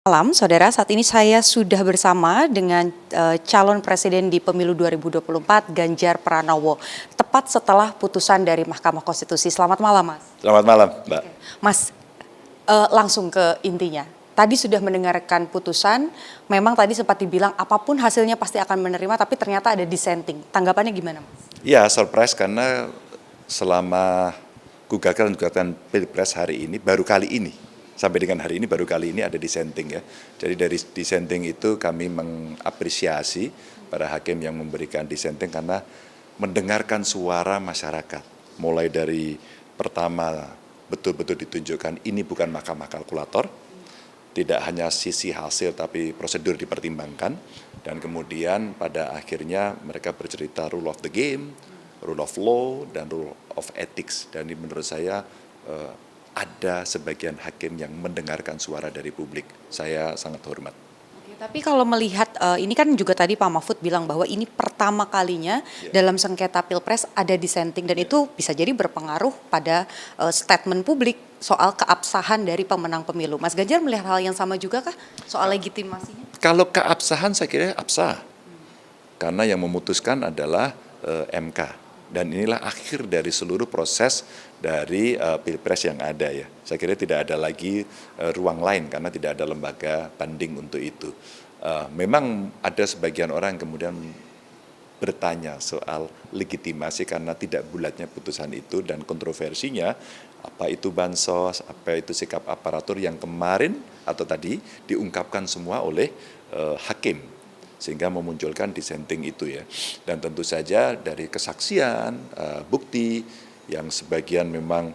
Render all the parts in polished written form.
Malam, saudara. Saat ini saya sudah bersama dengan calon presiden di pemilu 2024, Ganjar Pranowo. Tepat setelah putusan dari Mahkamah Konstitusi. Selamat malam, Mas. Selamat malam, Mbak. Mas, langsung ke intinya. Tadi sudah mendengarkan putusan, memang tadi sempat dibilang apapun hasilnya pasti akan menerima, tapi ternyata ada dissenting. Tanggapannya gimana, Mas? Ya, surprise karena selama gugatan Pilpres hari ini, baru kali ini, sampai dengan hari ini baru kali ini ada dissenting ya. Jadi dari dissenting itu kami mengapresiasi para hakim yang memberikan dissenting karena mendengarkan suara masyarakat. Mulai dari pertama betul-betul ditunjukkan ini bukan mahkamah kalkulator, tidak hanya sisi hasil tapi prosedur dipertimbangkan, dan kemudian pada akhirnya mereka bercerita rule of the game, rule of law, dan rule of ethics. Dan ini menurut saya ada sebagian hakim yang mendengarkan suara dari publik. Saya sangat hormat. Oke, tapi kalau melihat ini kan juga tadi Pak Mahfud bilang bahwa ini pertama kalinya dalam sengketa Pilpres ada dissenting, dan itu bisa jadi berpengaruh pada statement publik soal keabsahan dari pemenang pemilu. Mas Ganjar melihat hal yang sama juga kah soal legitimasinya? Kalau keabsahan saya kira absah. Karena yang memutuskan adalah MK. Dan inilah akhir dari seluruh proses dari Pilpres yang ada ya. Saya kira tidak ada lagi ruang lain karena tidak ada lembaga banding untuk itu. Memang ada sebagian orang yang kemudian bertanya soal legitimasi karena tidak bulatnya putusan itu, dan kontroversinya apa itu bansos, apa itu sikap aparatur yang kemarin atau tadi diungkapkan semua oleh hakim, sehingga memunculkan dissenting itu ya. Dan tentu saja dari kesaksian, bukti yang sebagian memang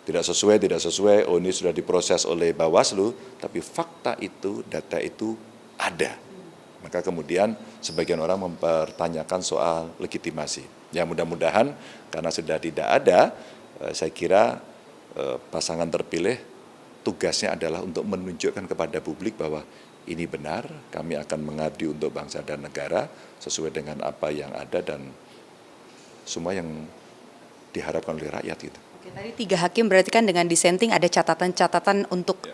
tidak sesuai, oh ini sudah diproses oleh Bawaslu, tapi fakta itu, data itu ada. Maka kemudian sebagian orang mempertanyakan soal legitimasi. Ya mudah-mudahan karena sudah tidak ada, saya kira pasangan terpilih tugasnya adalah untuk menunjukkan kepada publik bahwa ini benar, kami akan mengabdi untuk bangsa dan negara sesuai dengan apa yang ada dan semua yang diharapkan oleh rakyat itu. Oke, tadi 3 hakim berarti kan dengan dissenting ada catatan-catatan untuk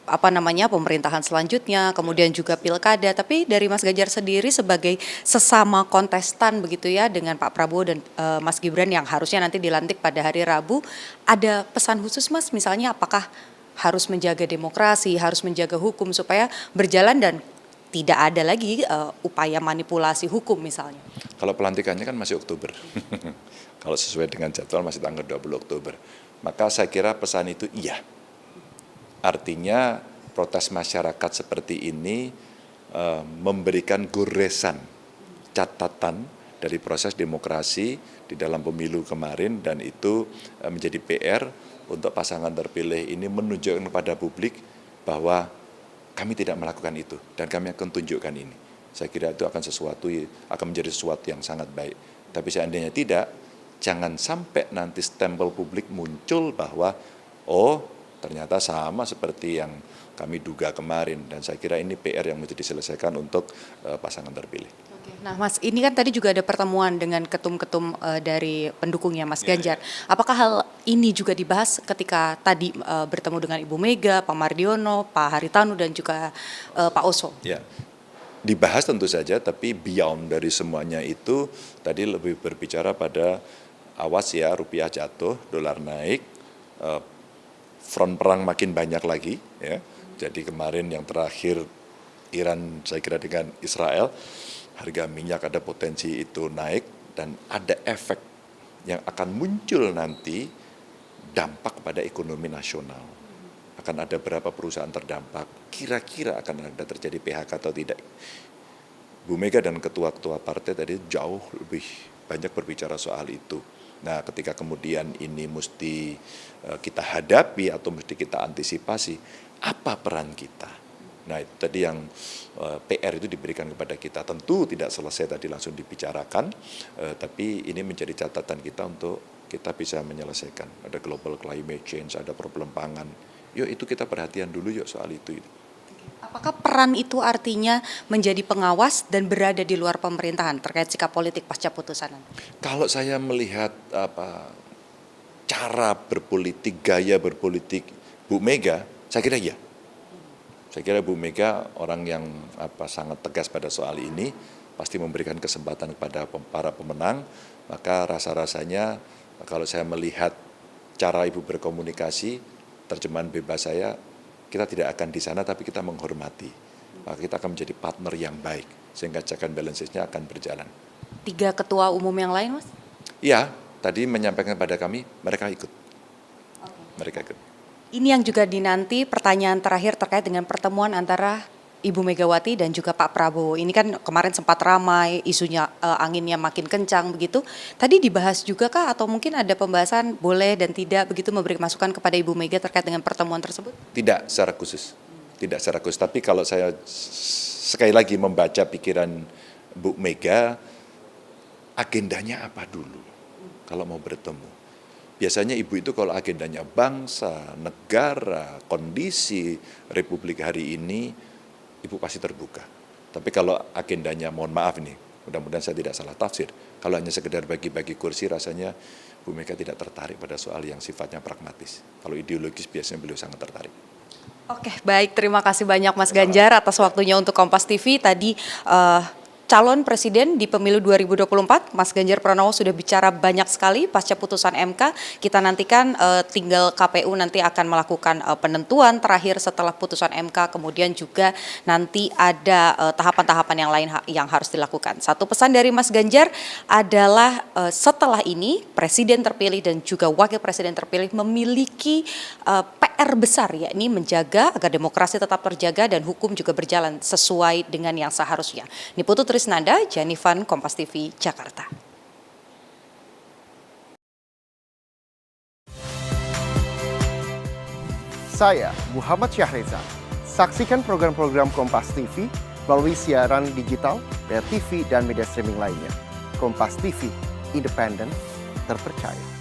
pemerintahan selanjutnya, kemudian juga pilkada. Tapi dari Mas Ganjar sendiri sebagai sesama kontestan begitu ya dengan Pak Prabowo dan Mas Gibran yang harusnya nanti dilantik pada hari Rabu, ada pesan khusus Mas, misalnya apakah harus menjaga demokrasi, harus menjaga hukum supaya berjalan dan tidak ada lagi upaya manipulasi hukum misalnya? Kalau pelantikannya kan masih Oktober, kalau sesuai dengan jadwal masih tanggal 20 Oktober. Maka saya kira pesan itu iya. Artinya protes masyarakat seperti ini memberikan goresan, catatan dari proses demokrasi di dalam pemilu kemarin, dan itu menjadi PR untuk pasangan terpilih ini menunjukkan kepada publik bahwa kami tidak melakukan itu dan kami akan tunjukkan ini. Saya kira itu akan menjadi sesuatu yang sangat baik. Tapi seandainya tidak, jangan sampai nanti stempel publik muncul bahwa ternyata sama seperti yang kami duga kemarin, dan saya kira ini PR yang mesti diselesaikan untuk pasangan terpilih. Oke. Nah Mas, ini kan tadi juga ada pertemuan dengan ketum-ketum dari pendukungnya Mas Ganjar. Apakah hal ini juga dibahas ketika tadi bertemu dengan Ibu Mega, Pak Mardiono, Pak Haritanu dan juga Pak Oso? Ya, dibahas tentu saja, tapi beyond dari semuanya itu tadi lebih berbicara pada awas ya, rupiah jatuh, dolar naik, front perang makin banyak lagi ya. Jadi kemarin yang terakhir Iran saya kira dengan Israel, harga minyak ada potensi itu naik, dan ada efek yang akan muncul nanti, dampak pada ekonomi nasional. Akan ada berapa perusahaan terdampak, kira-kira akan ada terjadi PHK atau tidak. Bu Mega dan ketua-ketua partai tadi jauh lebih banyak berbicara soal itu. Nah, ketika kemudian ini mesti kita hadapi atau mesti kita antisipasi, apa peran kita? Nah, itu tadi yang PR itu diberikan kepada kita. Tentu tidak selesai tadi langsung dibicarakan, tapi ini menjadi catatan kita untuk kita bisa menyelesaikan. Ada global climate change, ada problem pangan. Yuk itu kita perhatian dulu yuk soal itu. Apakah peran itu artinya menjadi pengawas dan berada di luar pemerintahan terkait sikap politik pasca putusan? Kalau saya melihat cara berpolitik, gaya berpolitik Bu Mega, saya kira iya. Saya kira Bu Mega orang yang sangat tegas pada soal ini, pasti memberikan kesempatan kepada para pemenang, maka rasa-rasanya kalau saya melihat cara Ibu berkomunikasi, terjemahan bebas saya, kita tidak akan di sana tapi kita menghormati. Maka kita akan menjadi partner yang baik, sehingga check and balances-nya akan berjalan. 3 ketua umum yang lain, Mas? Iya, tadi menyampaikan pada kami, mereka ikut. Mereka ikut. Ini yang juga dinanti pertanyaan terakhir terkait dengan pertemuan antara Ibu Megawati dan juga Pak Prabowo. Ini kan kemarin sempat ramai, isunya anginnya makin kencang begitu. Tadi dibahas juga kah atau mungkin ada pembahasan boleh dan tidak begitu memberi masukan kepada Ibu Mega terkait dengan pertemuan tersebut? Tidak secara khusus. Tidak secara khusus. Tapi kalau saya sekali lagi membaca pikiran Bu Mega, agendanya apa dulu kalau mau bertemu? Biasanya Ibu itu kalau agendanya bangsa, negara, kondisi Republik hari ini, Ibu pasti terbuka. Tapi kalau agendanya, mohon maaf nih, mudah-mudahan saya tidak salah tafsir, kalau hanya sekedar bagi-bagi kursi, rasanya Bu Mega tidak tertarik pada soal yang sifatnya pragmatis. Kalau ideologis biasanya beliau sangat tertarik. Oke, baik. Terima kasih banyak Mas Ganjar atas waktunya untuk Kompas TV. Tadi calon presiden di pemilu 2024, Mas Ganjar Pranowo sudah bicara banyak sekali pasca putusan MK. Kita nantikan tinggal KPU nanti akan melakukan penentuan terakhir setelah putusan MK. Kemudian juga nanti ada tahapan-tahapan yang lain yang harus dilakukan. Satu pesan dari Mas Ganjar adalah setelah ini presiden terpilih dan juga wakil presiden terpilih memiliki PR besar, yakni menjaga agar demokrasi tetap terjaga dan hukum juga berjalan sesuai dengan yang seharusnya. Ini Putu Trisnanda, Janifan, Kompas TV, Jakarta. Saya Muhammad Syahreza. Saksikan program-program Kompas TV melalui siaran digital, pay TV, dan media streaming lainnya. Kompas TV, independen, terpercaya.